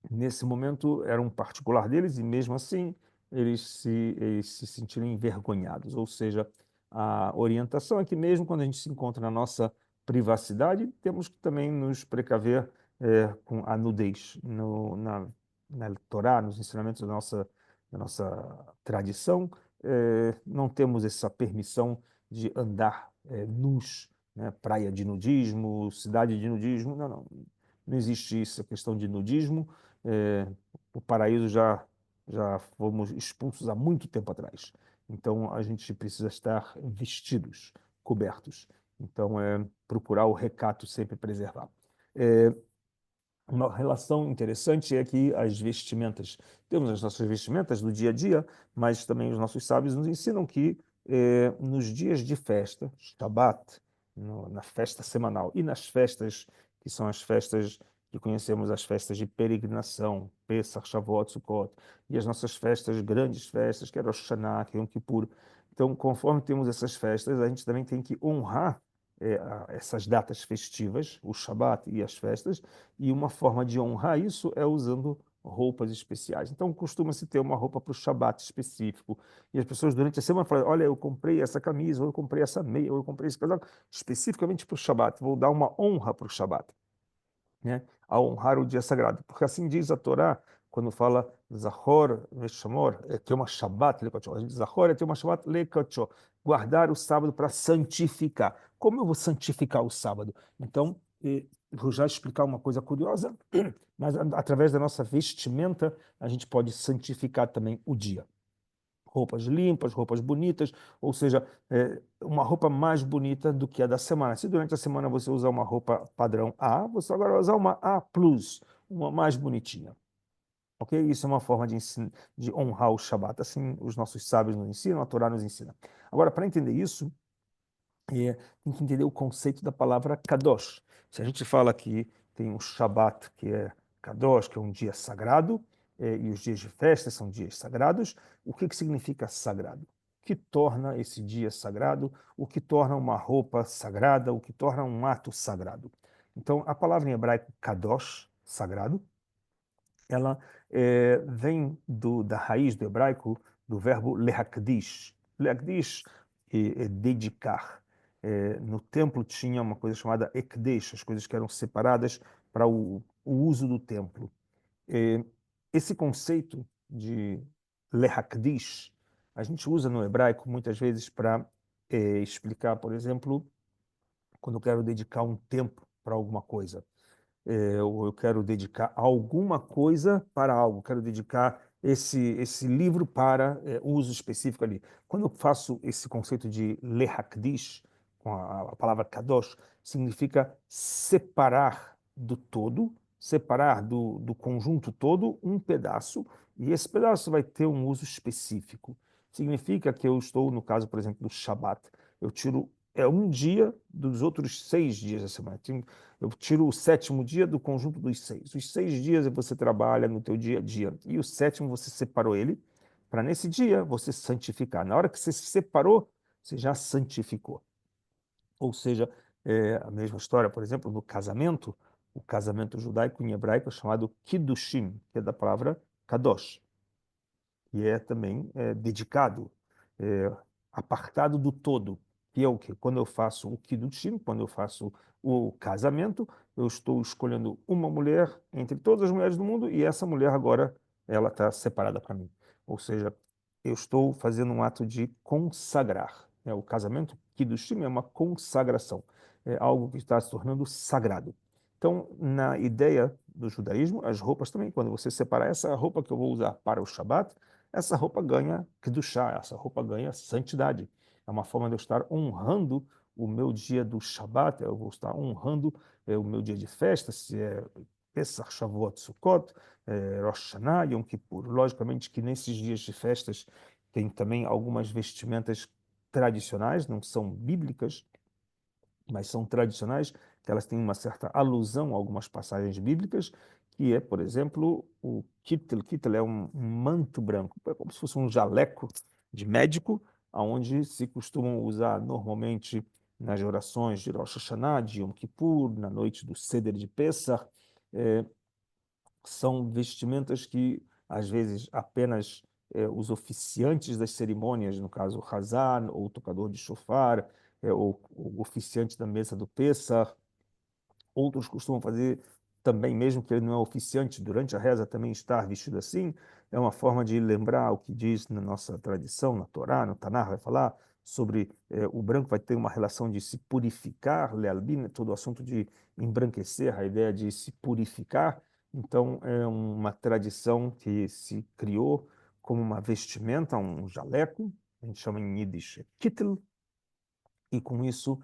nesse momento, era um particular deles e, mesmo assim, eles se sentiram envergonhados. Ou seja, a orientação é que, mesmo quando a gente se encontra na nossa privacidade, temos que também nos precaver com a nudez. Na Torá, nos ensinamentos da nossa tradição, não temos essa permissão de andar nus, né? Praia de nudismo, cidade de nudismo, não, não. Não existe isso, a questão de nudismo. É, o paraíso já fomos expulsos há muito tempo atrás. Então a gente precisa estar vestidos, cobertos. Então procurar o recato sempre preservar. É, uma relação interessante é que as vestimentas, temos as nossas vestimentas do dia a dia, mas também os nossos sábios nos ensinam que nos dias de festa, Shabat, na festa semanal e nas festas, que são as festas que conhecemos, as festas de peregrinação, Pesach, Shavuot, Sukkot, e as nossas festas, grandes festas, que é Rosh Hashanah, que é Yom Kippur. Então, conforme temos essas festas, a gente também tem que honrar essas datas festivas, o Shabat e as festas, e uma forma de honrar isso é usando roupas especiais. Então, costuma-se ter uma roupa para o Shabat específico. E as pessoas durante a semana falam: olha, eu comprei essa camisa, ou eu comprei essa meia, ou eu comprei esse casaco especificamente para o Shabat. Vou dar uma honra para o Shabat, né? A honrar o dia sagrado. Porque assim diz a Torá, quando fala Zachor Veshamor, que é uma Shabbat Lekotcho. A gente Zachor é ter uma Shabbat Lekotcho. Guardar o sábado para santificar. Como eu vou santificar o sábado? Então, vou já explicar uma coisa curiosa, mas através da nossa vestimenta, a gente pode santificar também o dia. Roupas limpas, roupas bonitas, ou seja, uma roupa mais bonita do que a da semana. Se durante a semana você usar uma roupa padrão A, você agora vai usar uma A+, uma mais bonitinha. Ok? Isso é uma forma de honrar o Shabat. Assim, os nossos sábios nos ensinam, a Torá nos ensina. Agora, para entender isso, tem que entender o conceito da palavra Kadosh. Se a gente fala que tem o Shabat, que é Kadosh, que é um dia sagrado, e os dias de festa são dias sagrados, o que significa sagrado? O que torna esse dia sagrado? O que torna uma roupa sagrada? O que torna um ato sagrado? Então, a palavra em hebraico Kadosh, sagrado, ela vem da raiz do hebraico do verbo lehakdish. Lehakdish é dedicar. No templo tinha uma coisa chamada ekdesh, as coisas que eram separadas para o uso do templo. Esse conceito de lehakdish, a gente usa no hebraico muitas vezes para explicar, por exemplo, quando eu quero dedicar um tempo para alguma coisa, ou eu quero dedicar alguma coisa para algo, quero dedicar esse livro para uso específico ali. Quando eu faço esse conceito de lehakdish, com a palavra kadosh, significa separar do todo, separar do conjunto todo um pedaço, e esse pedaço vai ter um uso específico. significa que eu estou, no caso, por exemplo, do Shabat, eu tiro um dia dos outros 6 dias da semana. Eu tiro o sétimo dia do conjunto dos 6. Os 6 dias você trabalha no teu dia a dia e o sétimo você separou ele para nesse dia você santificar. Na hora que você se separou, você já santificou. Ou seja, a mesma história, por exemplo, no casamento, o casamento judaico em hebraico é chamado Kiddushim, que é da palavra Kadosh, e é também dedicado, é, apartado do todo, que é o quê? Quando eu faço o Kiddushim, quando eu faço o casamento, eu estou escolhendo uma mulher entre todas as mulheres do mundo e essa mulher agora ela está separada para mim. Ou seja, eu estou fazendo um ato de consagrar. O casamento, Kiddushim, é uma consagração, é algo que está se tornando sagrado. Então, na ideia do judaísmo, as roupas também, quando você separa essa roupa que eu vou usar para o Shabat, essa roupa ganha kedushá, essa roupa ganha santidade. É uma forma de eu estar honrando o meu dia do Shabat, eu vou estar honrando o meu dia de festa, se é Pesach, Shavuot, Sukkot, Rosh Hashanah, Yom Kippur. Logicamente que nesses dias de festas tem também algumas vestimentas tradicionais, não são bíblicas, mas são tradicionais, que elas têm uma certa alusão a algumas passagens bíblicas, que é, por exemplo, o kittel. Kittel é um manto branco, é como se fosse um jaleco de médico, onde se costumam usar normalmente nas orações de Rosh Hashanah, de Yom Kippur, na noite do Seder de Pesach. eh, São vestimentas que, às vezes, apenas os oficiantes das cerimônias, no caso o Hazan, ou o tocador de shofar, ou o oficiante da mesa do Pessah, outros costumam fazer também, mesmo que ele não é oficiante, durante a reza também estar vestido assim, é uma forma de lembrar o que diz na nossa tradição, na Torá, no Tanar, vai falar sobre o branco vai ter uma relação de se purificar, lealbin, todo o assunto de embranquecer, a ideia de se purificar. Então, é uma tradição que se criou como uma vestimenta, um jaleco, a gente chama em Yiddish kittel, e com isso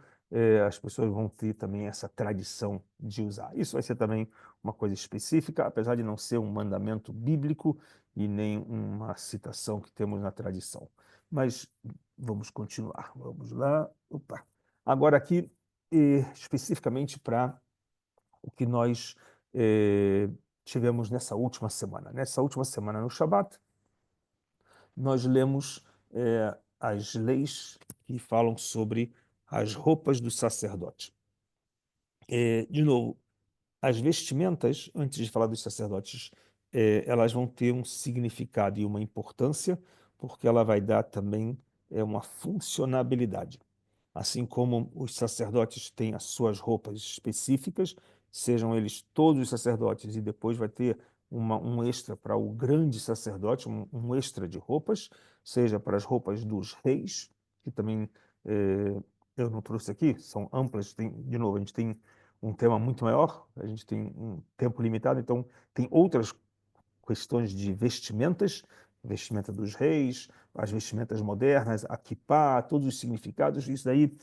as pessoas vão ter também essa tradição de usar. Isso vai ser também uma coisa específica, apesar de não ser um mandamento bíblico e nem uma citação que temos na tradição. Mas vamos continuar. Vamos lá. Opa. Agora aqui, especificamente para o que nós tivemos nessa última semana. Nessa última semana, no Shabat, nós lemos as leis que falam sobre as roupas do sacerdote. De novo, as vestimentas, antes de falar dos sacerdotes, elas vão ter um significado e uma importância, porque ela vai dar também uma funcionabilidade. Assim como os sacerdotes têm as suas roupas específicas, sejam eles todos os sacerdotes, e depois vai ter um extra para o grande sacerdote, um extra de roupas, seja para as roupas dos reis, que também eu não trouxe aqui, são amplas, de novo, a gente tem um tema muito maior, a gente tem um tempo limitado, então tem outras questões de vestimentas, vestimenta dos reis, as vestimentas modernas, a kippá, todos os significados, isso daí,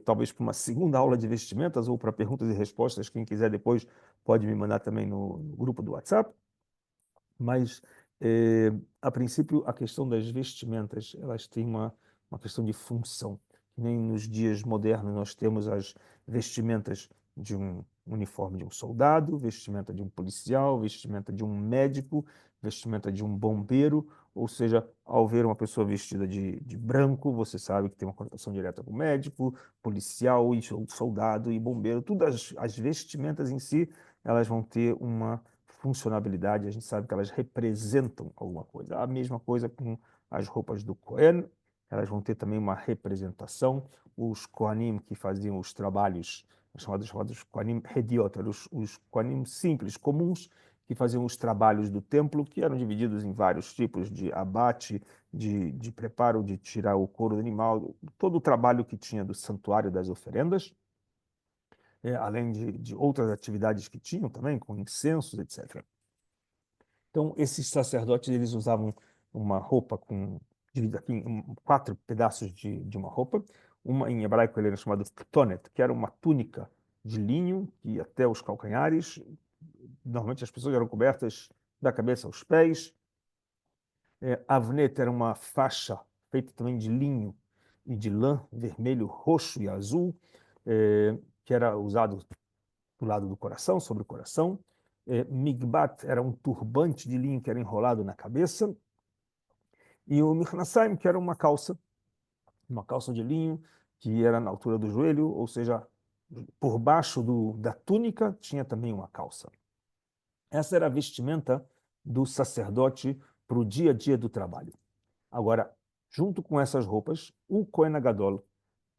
talvez para uma segunda aula de vestimentas ou para perguntas e respostas, quem quiser depois pode me mandar também no grupo do WhatsApp. Mas, a princípio, a questão das vestimentas, elas têm uma questão de função. Nem nos dias modernos nós temos as vestimentas de um uniforme de um soldado, vestimenta de um policial, vestimenta de um médico, vestimenta de um bombeiro, ou seja, ao ver uma pessoa vestida de branco, você sabe que tem uma conotação direta com médico, policial, e soldado e bombeiro. Todas as vestimentas em si, elas vão ter uma funcionalidade, a gente sabe que elas representam alguma coisa. A mesma coisa com as roupas do Cohen, elas vão ter também uma representação. Os Kohanim que faziam os trabalhos, chamados Kohanim Hediot, os Kohanim simples, comuns, que faziam os trabalhos do templo, que eram divididos em vários tipos de abate, de preparo, de tirar o couro do animal, todo o trabalho que tinha do santuário das oferendas, além de outras atividades que tinham também, com incensos, etc. Então, esses sacerdotes, eles usavam uma roupa dividida aqui em 4 pedaços de uma roupa. Uma, em hebraico, ele era chamado ktonet, que era uma túnica de linho que ia até os calcanhares. Normalmente as pessoas eram cobertas da cabeça aos pés. Avnet era uma faixa feita também de linho e de lã vermelho, roxo e azul, que era usado do lado do coração, sobre o coração. Migbat era um turbante de linho que era enrolado na cabeça. E o Mirnasaim, que era uma calça de linho, que era na altura do joelho, ou seja, por baixo da túnica tinha também uma calça. Essa era a vestimenta do sacerdote para o dia a dia do trabalho. Agora, junto com essas roupas, o Kohen Gadol,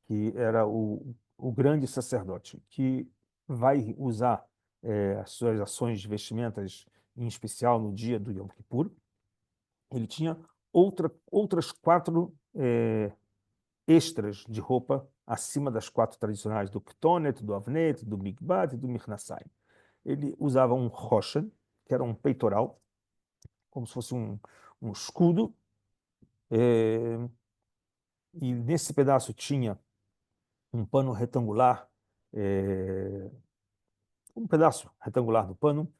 que era o grande sacerdote, que vai usar as suas ações de vestimentas, em especial no dia do Yom Kippur, ele tinha outras quatro extras de roupa acima das quatro tradicionais, do Ktonet, do Avnet, do Mikbat e do Mirnasaim. Ele usava um Roshen, que era um peitoral, como se fosse um escudo, e nesse pedaço tinha um pano retangular, um pedaço retangular do pano,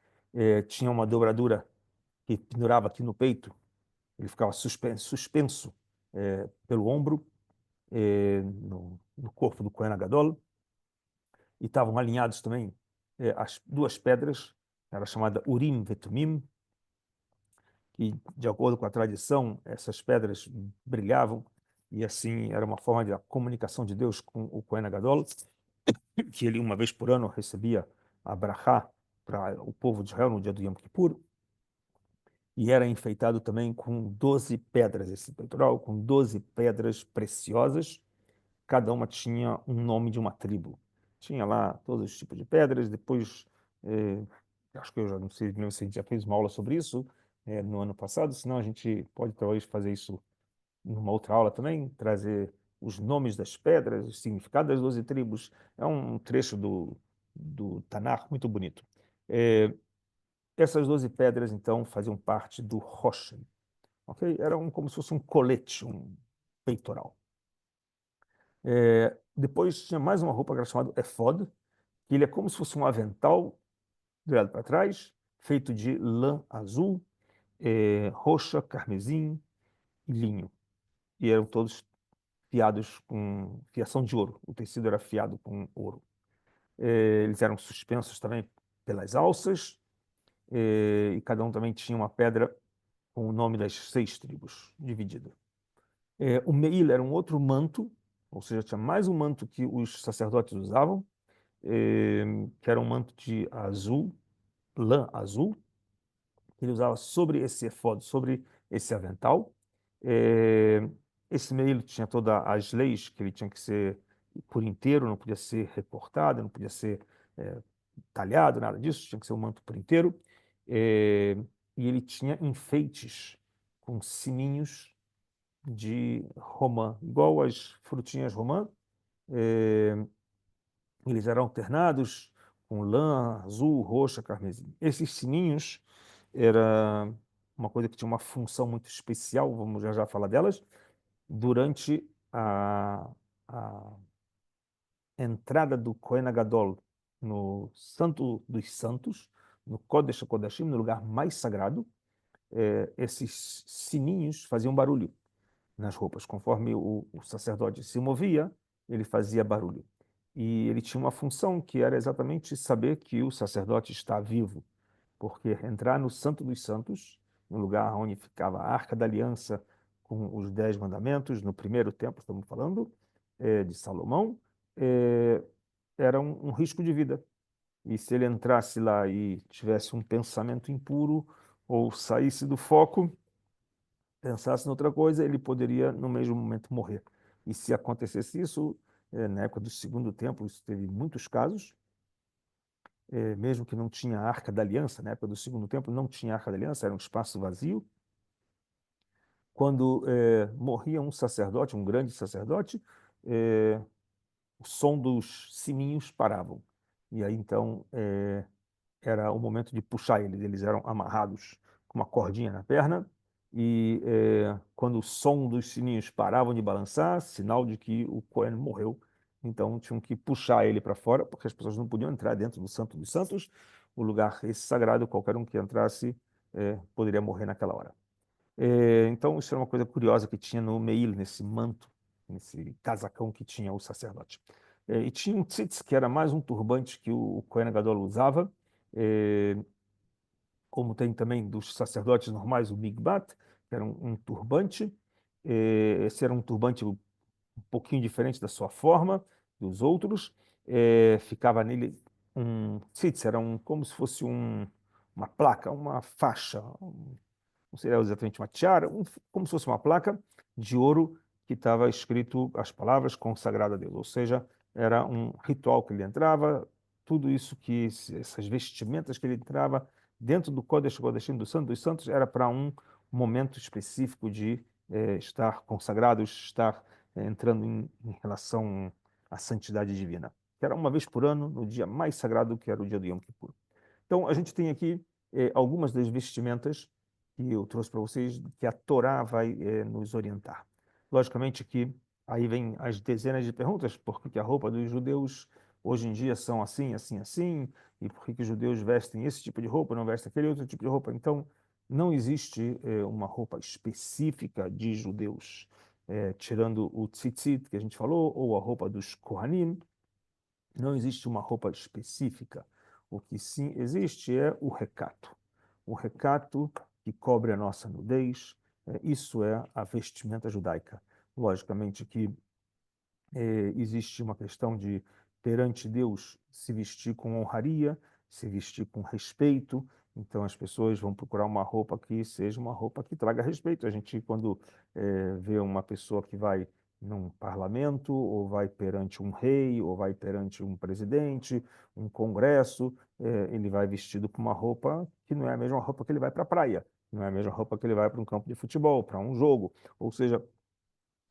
tinha uma dobradura que pendurava aqui no peito, ele ficava suspenso pelo ombro, no corpo do Kohen Gadol, e estavam alinhados também as duas pedras, era chamada Urim Vetumim, que, de acordo com a tradição, essas pedras brilhavam, e assim era uma forma de comunicação de Deus com o Kohen Gadol, que ele uma vez por ano recebia a brachá para o povo de Israel no dia do Yom Kippur, e era enfeitado também com 12 pedras, esse peitoral, com 12 pedras preciosas, cada uma tinha um nome de uma tribo. Tinha lá todos os tipos de pedras, depois, acho que eu já não sei se a gente já fez uma aula sobre isso no ano passado, senão a gente pode talvez fazer isso numa outra aula também, trazer os nomes das pedras, o significado das 12 tribos. É um trecho do Tanakh muito bonito. Essas 12 pedras, então, faziam parte do Roshen, ok? Era como se fosse um colete, um peitoral. Depois tinha mais uma roupa que era chamada efod, que ele é como se fosse um avental virado para trás, feito de lã azul, roxa, carmesim e linho. E eram todos fiados com fiação de ouro. O tecido era fiado com ouro. Eles eram suspensos também pelas alças, e cada um também tinha uma pedra com o nome das 6 tribos, dividida. O meil era um outro manto, ou seja, tinha mais um manto que os sacerdotes usavam, que era um manto de azul, lã azul, que ele usava sobre esse efod, sobre esse avental. Esse meio tinha todas as leis que ele tinha que ser por inteiro, não podia ser recortado, não podia ser é, talhado, nada disso, tinha que ser um manto por inteiro. E ele tinha enfeites com sininhos de romã, igual as frutinhas romã. Eles eram alternados com lã azul, roxa, carmesim. Esses sininhos era uma coisa que tinha uma função muito especial, vamos já já falar delas, durante a entrada do Kohen Gadol no Santo dos Santos, no Kodesh HaKodashim, no lugar mais sagrado. Esses sininhos faziam barulho nas roupas. Conforme o sacerdote se movia, ele fazia barulho. E ele tinha uma função que era exatamente saber que o sacerdote está vivo, porque entrar no Santo dos Santos, no lugar onde ficava a Arca da Aliança com os 10 mandamentos, no primeiro templo, estamos falando, de Salomão, era um risco de vida. E se ele entrasse lá e tivesse um pensamento impuro ou saísse do foco, pensasse em outra coisa, ele poderia, no mesmo momento, morrer. E se acontecesse isso, na época do segundo templo, isso teve muitos casos, mesmo que não tinha a Arca da Aliança, na época do segundo templo não tinha a Arca da Aliança, era um espaço vazio. Quando morria um sacerdote, um grande sacerdote, o som dos sininhos paravam. E aí, então, era o momento de puxar eles. Eles eram amarrados com uma cordinha na perna, e quando o som dos sininhos paravam de balançar, sinal de que o Cohen morreu. Então tinham que puxar ele para fora, porque as pessoas não podiam entrar dentro do Santo dos Santos, o lugar esse sagrado, qualquer um que entrasse poderia morrer naquela hora. Então, isso era uma coisa curiosa que tinha no Meil, nesse manto, nesse casacão que tinha o sacerdote. E tinha um tzitz, que era mais um turbante que o Kohen Gadol usava, eh, como tem também dos sacerdotes normais o migbat, que era um turbante. Esse era um turbante um pouquinho diferente da sua forma dos outros. Ficava nele um tzitz, era como se fosse uma placa, uma faixa, não seria exatamente uma tiara, como se fosse uma placa de ouro que estava escrito as palavras consagrado a Deus. Ou seja, era um ritual que ele entrava, tudo isso essas vestimentas que ele entrava dentro do Kodesh Kodeshim, do Santo dos Santos, era para um momento específico de estar consagrado, estar entrando em relação à santidade divina. Que era uma vez por ano, no dia mais sagrado, que era o dia do Yom Kippur. Então, a gente tem aqui algumas das vestimentas que eu trouxe para vocês, que a Torá vai nos orientar. Logicamente que aí vem as dezenas de perguntas, por que a roupa dos judeus hoje em dia são assim, assim, assim, e por que os judeus vestem esse tipo de roupa, não vestem aquele outro tipo de roupa. Então, não existe uma roupa específica de judeus, tirando o tzitzit que a gente falou, ou a roupa dos Kohanim, não existe uma roupa específica. O que sim existe é o recato. O recato que cobre a nossa nudez, isso é a vestimenta judaica. Logicamente que existe uma questão de, perante Deus, se vestir com honraria, se vestir com respeito. Então, as pessoas vão procurar uma roupa que seja uma roupa que traga respeito. A gente, quando vê uma pessoa que vai num parlamento, ou vai perante um rei, ou vai perante um presidente, um congresso, ele vai vestido com uma roupa que não é a mesma roupa que ele vai para a praia, não é a mesma roupa que ele vai para um campo de futebol, para um jogo. Ou seja,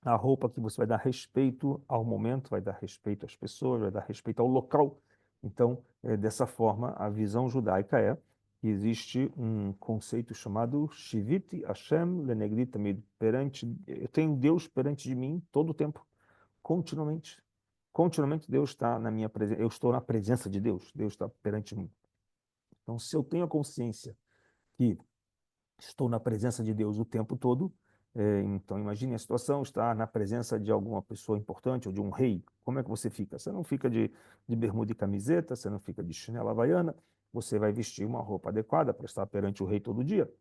a roupa que você vai dar respeito ao momento, vai dar respeito às pessoas, vai dar respeito ao local. Então, dessa forma, a visão judaica é que existe um conceito chamado Shiviti Hashem Lenegri Tamid, eu tenho Deus perante de mim todo o tempo, continuamente. Continuamente Deus está na minha presença, eu estou na presença de Deus, Deus está perante mim. Então, se eu tenho a consciência que estou na presença de Deus o tempo todo. Então, imagine a situação, estar na presença de alguma pessoa importante ou de um rei. Como é que você fica? Você não fica de bermuda e camiseta, você não fica de chinela havaiana, você vai vestir uma roupa adequada para estar perante o rei todo dia.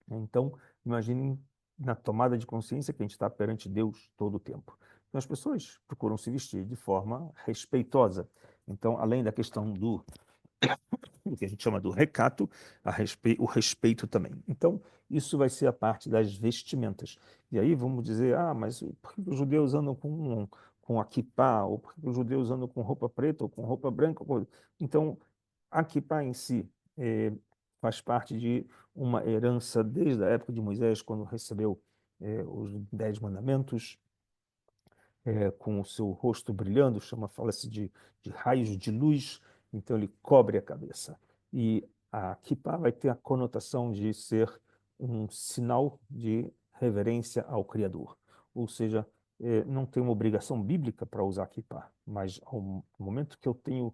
Então, imagine na tomada de consciência que a gente está perante Deus todo o tempo. Então, as pessoas procuram se vestir de forma respeitosa. Então, além da questão o que a gente chama do recato, o respeito também. Então, isso vai ser a parte das vestimentas. E aí vamos dizer, mas por que os judeus andam com a kippá, ou por que os judeus andam com roupa preta, ou com roupa branca? Então, a kippá em si faz parte de uma herança desde a época de Moisés, quando recebeu os 10 mandamentos, com o seu rosto brilhando, fala-se de raios de luz, então ele cobre a cabeça. E a kippah vai ter a conotação de ser um sinal de reverência ao Criador. Ou seja, não tem uma obrigação bíblica para usar kippah, mas ao momento que eu tenho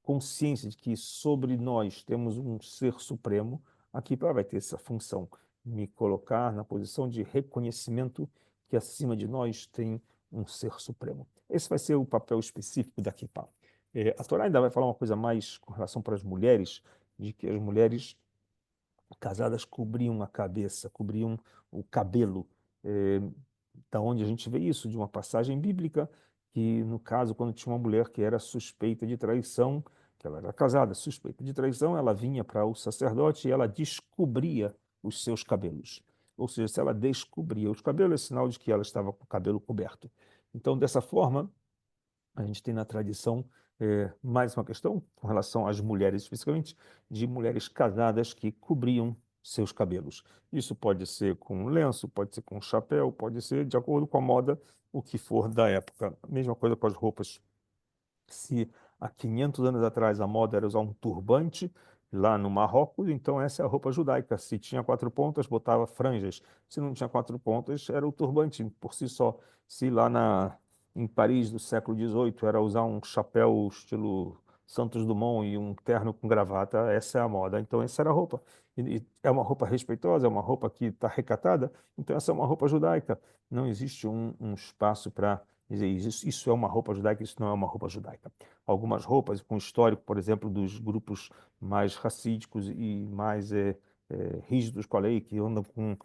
consciência de que sobre nós temos um ser supremo, a kippah vai ter essa função, me colocar na posição de reconhecimento que acima de nós tem um ser supremo. Esse vai ser o papel específico da kippah. A Torá ainda vai falar uma coisa mais com relação para as mulheres, de que as mulheres casadas cobriam a cabeça, cobriam o cabelo. Da onde a gente vê isso? De uma passagem bíblica, que no caso, quando tinha uma mulher que era suspeita de traição, que ela era casada, suspeita de traição, ela vinha para o sacerdote e ela descobria os seus cabelos. Ou seja, se ela descobria os cabelos, é sinal de que ela estava com o cabelo coberto. Então, dessa forma, a gente tem na tradição mais uma questão com relação às mulheres, especificamente de mulheres casadas que cobriam seus cabelos. Isso pode ser com um lenço, pode ser com um chapéu, pode ser de acordo com a moda, o que for da época. A mesma coisa com as roupas. Se há 500 anos atrás a moda era usar um turbante lá no Marrocos, então essa é a roupa judaica. Se tinha 4 pontas, botava franjas. Se não tinha 4 pontas, era o turbante por si só. Se lá em Paris do século XVIII era usar um chapéu estilo Santos Dumont e um terno com gravata, essa é a moda. Então essa era a roupa. e é uma roupa respeitosa, é uma roupa que está recatada, então essa é uma roupa judaica. Não existe um espaço para dizer isso é uma roupa judaica, isso não é uma roupa judaica. Algumas roupas com histórico, por exemplo, dos grupos mais racídicos e mais rígidos com a lei, que andam com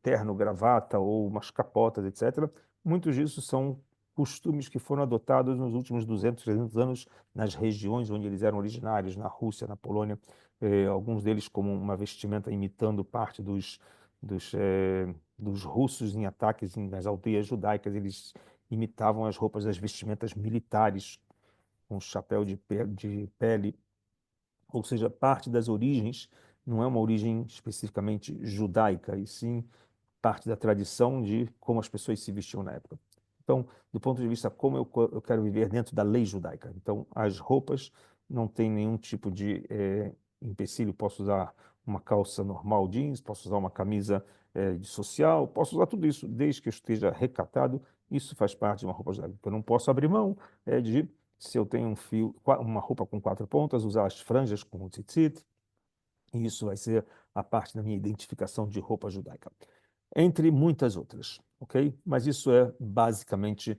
terno, gravata ou umas capotas, etc. Muitos disso são costumes que foram adotados nos últimos 200, 300 anos nas regiões onde eles eram originários, na Rússia, na Polônia, alguns deles como uma vestimenta imitando parte dos russos em ataques nas aldeias judaicas, eles imitavam as roupas das vestimentas militares, com chapéu de pele, ou seja, parte das origens não é uma origem especificamente judaica, e sim parte da tradição de como as pessoas se vestiam na época. Então, do ponto de vista como eu quero viver dentro da lei judaica. Então, as roupas não têm nenhum tipo de empecilho. Posso usar uma calça normal jeans, posso usar uma camisa de social, posso usar tudo isso, desde que eu esteja recatado. Isso faz parte de uma roupa judaica. Eu não posso abrir mão de, se eu tenho uma roupa com 4 pontas, usar as franjas com tzitzit, e isso vai ser a parte da minha identificação de roupa judaica entre muitas outras, ok? Mas isso é basicamente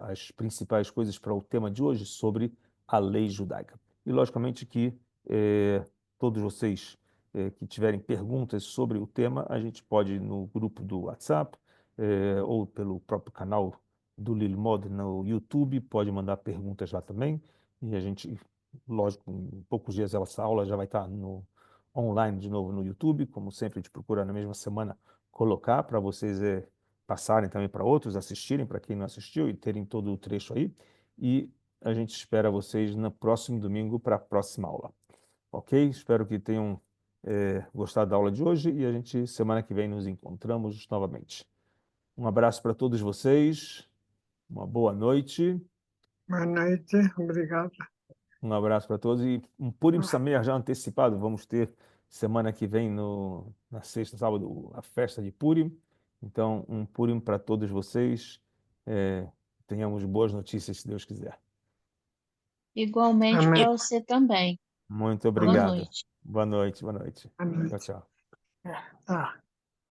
as principais coisas para o tema de hoje sobre a lei judaica. E logicamente que todos vocês que tiverem perguntas sobre o tema, a gente pode ir no grupo do WhatsApp ou pelo próprio canal do Lilmod no YouTube, pode mandar perguntas lá também. E a gente, lógico, em poucos dias essa aula já vai estar no online de novo no YouTube, como sempre a gente procura na mesma semana colocar para vocês passarem também para outros, assistirem, para quem não assistiu e terem todo o trecho aí. E a gente espera vocês no próximo domingo para a próxima aula. Ok? Espero que tenham gostado da aula de hoje e a gente, semana que vem, nos encontramos novamente. Um abraço para todos vocês, uma boa noite, Boa noite, obrigado. um abraço para todos e um Purim Sameach já antecipado. Vamos ter semana que vem, na sexta, sábado, a festa de Purim. Então, um Purim para todos vocês. É, tenhamos boas notícias, se Deus quiser. Igualmente Amém. para você também. Muito Boa obrigado. noite. Boa noite, boa noite. Boa Tchau, noite. tchau. Tá.